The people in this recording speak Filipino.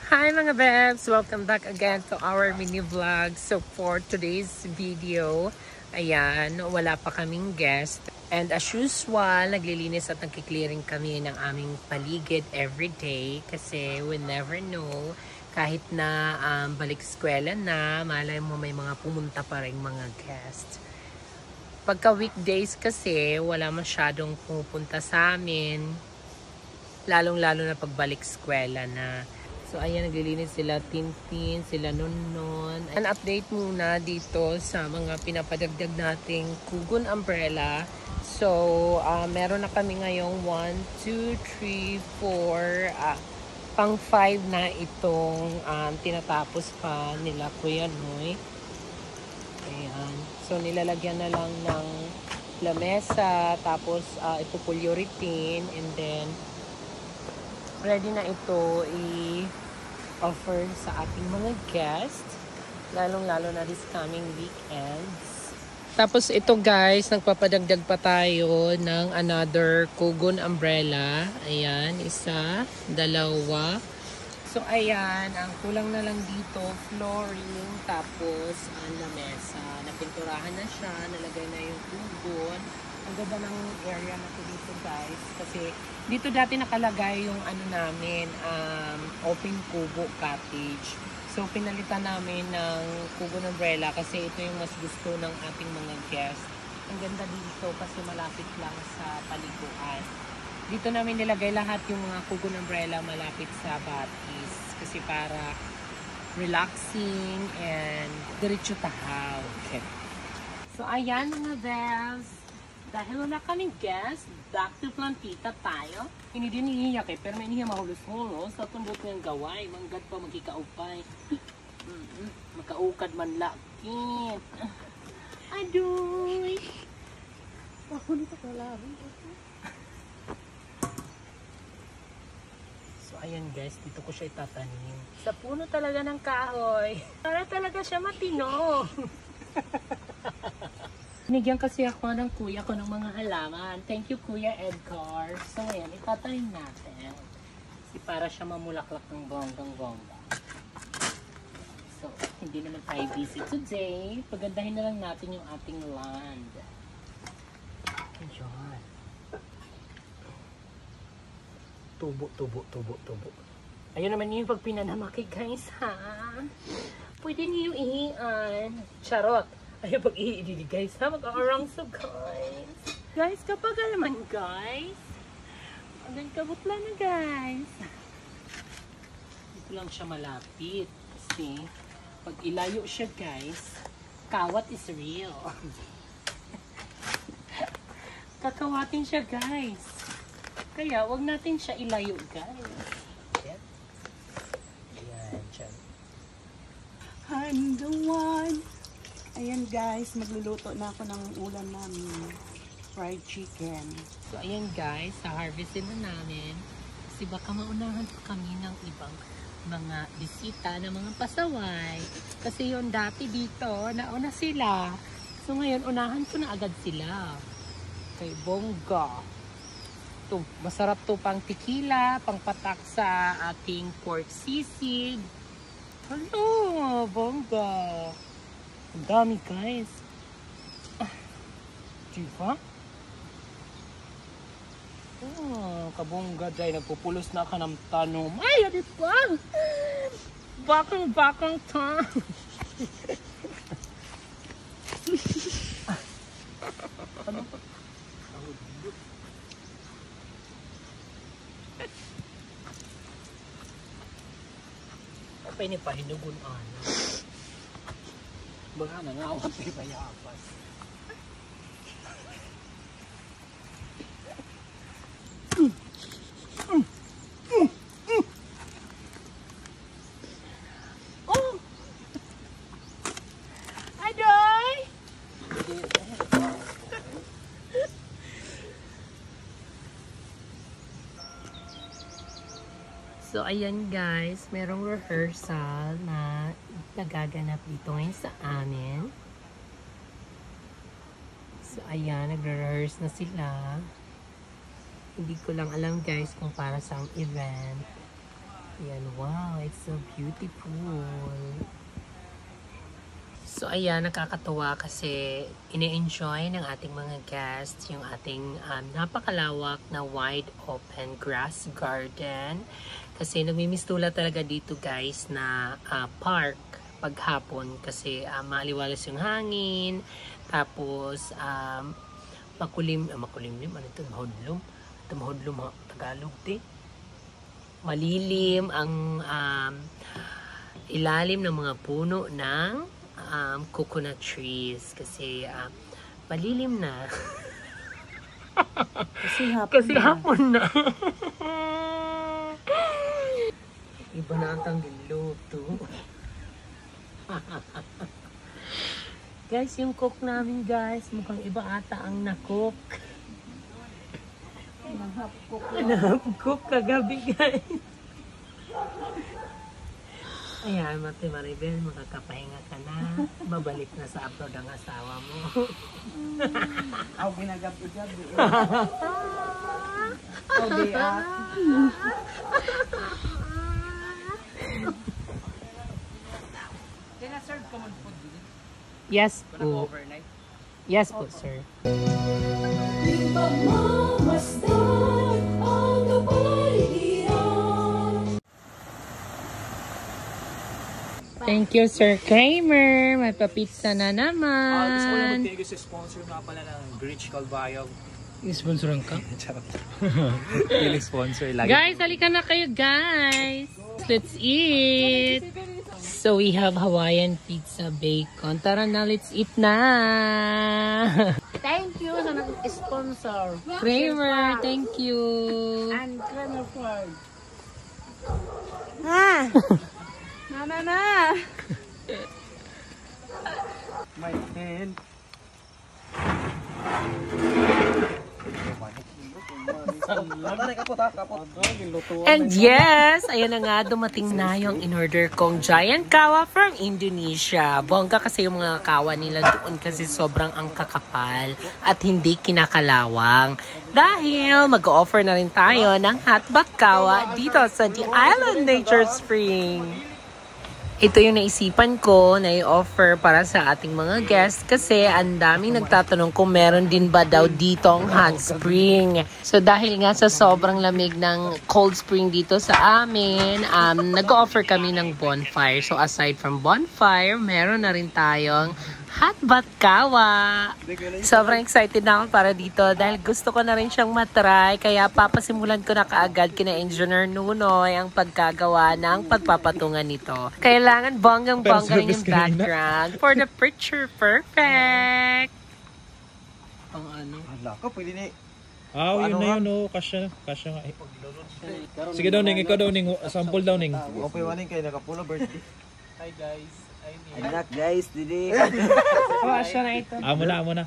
Hi mga bebs! Welcome back again to our mini vlog. So for today's video, ayan, wala pa kaming guest. And as usual, naglilinis at nagki-clearing kami ng aming paligid everyday kasi we never know, kahit na balik eskwela na, malay mo may mga pumunta pa rin mga guest. Pagka weekdays kasi, wala masyadong pumupunta sa amin, lalong-lalo na pagbalik eskwela na. So, ayan, naglilinis sila Tintin, sila Nunnon. An update muna dito sa mga pinapadagdag nating Kugon umbrella. So, meron na kami ngayong 1, 2, 3, 4, pang 5 na itong tinatapos pa nila Kuya Noy. Ayan. So, nilalagyan na lang ng lamesa, tapos ipupulyuritin, and then ready na ito i-offer sa ating mga guests, lalong-lalo na this coming weekends. Tapos ito guys, nagpapadagdag pa tayo ng another Kugon umbrella. Ayan, isa, dalawa. So ayan, ang kulang na lang dito, flooring, tapos ang lamesa. Napinturahan na siya, nalagay na yung Kugon. Ang ganda ng area na ito dito guys, kasi dito dati nakalagay yung ano namin, open kubo cottage. So pinalitan namin ng Kugon umbrella kasi ito yung mas gusto ng ating mga guests. Ang ganda dito kasi malapit lang sa paliguan. Dito namin nilagay lahat yung mga Kugon umbrella malapit sa batis kasi para relaxing and diretso tahaw. Okay. So ayan mga best. Dahil wala kaming guest, back to plantita tayo. Hindi din iiyak pero may niya mahulos-hulos. Sa tumbot niyang gaway, manggad pa magkikaupay. Makaukad man lakit. Adoy! Ako nito kalabing. So ayan guys, dito ko siya itatanim. Sa puno talaga ng kahoy. Para talaga siya matino. Binigyan kasi ako ng kuya ko ng mga halaman. Thank you, Kuya Edgar. So, ayan, itatanim natin. Kasi para siya mamulaklak ng bonggang-bongga. So, hindi naman tayo busy today. Pagandahin na lang natin yung ating land. Ayan. Tubo. Ayun naman yung pag pinanamaki, guys, ha? Pwede niyo ihian. Charot. Ayaw pag-iidili guys ha, mag-aarang so guys. Guys, kapag alaman guys, hanggang kabutla na guys. Dito lang siya malapit. Kasi, pag ilayo siya guys, kawat is real. Kakawatin siya guys. Kaya, wag natin siya ilayo guys. Ayan. Ayan, dyan. I'm the one. Ayan guys, magluluto na ako ng ulam namin. Fried chicken. So ayan guys, sa-harvestin na namin. Kasi baka maunahan pa kami ng ibang mga bisita ng mga pasaway. Kasi yung dati dito, nauna sila. So ngayon, unahan ko na agad sila. Kay bongga. Ito, masarap to pang tequila, pang patak sa ating pork sisig. Hello, bongga. Ang dami guys. Diba? Oh, kabongga dahil nagpupulos na ka ng tanom. Ay, di ba? Bakang ta. Ano? Apa ini pahinugon ana? Baka nangawat ni payapas. Oh! Adoy! So, ayan guys, merong rehearsal na nagaganap dito ngayon sa amin. So, ayan, nagre-rehearse na sila. Hindi ko lang alam guys kung para sa event. Ayan, wow, it's so beautiful. So ayan, nakakatuwa kasi ine-enjoy ng ating mga guests yung ating napakalawak na wide open grass garden. Kasi nagmimistula talaga dito guys na park paghapon kasi maaliwalas yung hangin. Tapos makulimlim, ano ito? Mahudlum? Ito mahudlum, Tagalog di? Malilim ang ilalim ng mga puno ng coconut trees kasi malilim na. Kasi hapon na. Iba na ang tanggiluto. Guys, yung cook namin guys, mukhang iba ata ang na-cook. Nahap-cook kagabi guys. Ayan, Mate Maribel, makakapahinga ka na. Babalik na sa abroad ang asawa mo. Aw, ginagabi-gabi. Aw, di Dina-serve ka man po dito? Yes po. Yes po, sir. Thank you, Sir Kramer. May papizza na Gusto ko lang naman. mag-thank you sa sponsor nga pala ng Grinch Calbayog. I-sponsoran ka? Charot. Feeling sponsor lagi. Guys, halika na kayo, guys. Let's eat. So, we have Hawaiian pizza bacon. Tara na, let's eat na. Thank you sa nag-sponsor. Kramer, thank you. And Kramer Ford. Na. My hand. And yes, ayan na nga, dumating na yung in-order kong giant kawa from Indonesia. Bongga kasi yung mga kawa nila doon kasi sobrang ang kakapal at hindi kinakalawang. Dahil mag-offer na rin tayo ng hotbak kawa dito sa The Island Nature Spring. Ito yung naisipan ko na i-offer para sa ating mga guests kasi ang daming nagtatanong kung meron din ba daw ditong hot spring. So dahil nga sa sobrang lamig ng cold spring dito sa amin, nag-offer kami ng bonfire. So aside from bonfire, meron na rin tayong hot bath kawa. Sobrang excited na ako para dito dahil gusto ko na rin siyang matry. Kaya papasimulan ko na kaagad kina Engineer Nunoy ang pagkagawa ng pagpapatungan nito. Kailangan bonggang-bongga rin yung background for the picture perfect. Ang ano? Hala ka, pwede na yun na yun, oh. Kasya nga. Sige daw, Ning. Ikaw daw, Ning. Sample daw, Ning. Okay, waning kayo, nakapulo birthday. Hi guys, I'm here. Anak guys, didi. Oh, asya na ito. Amo na.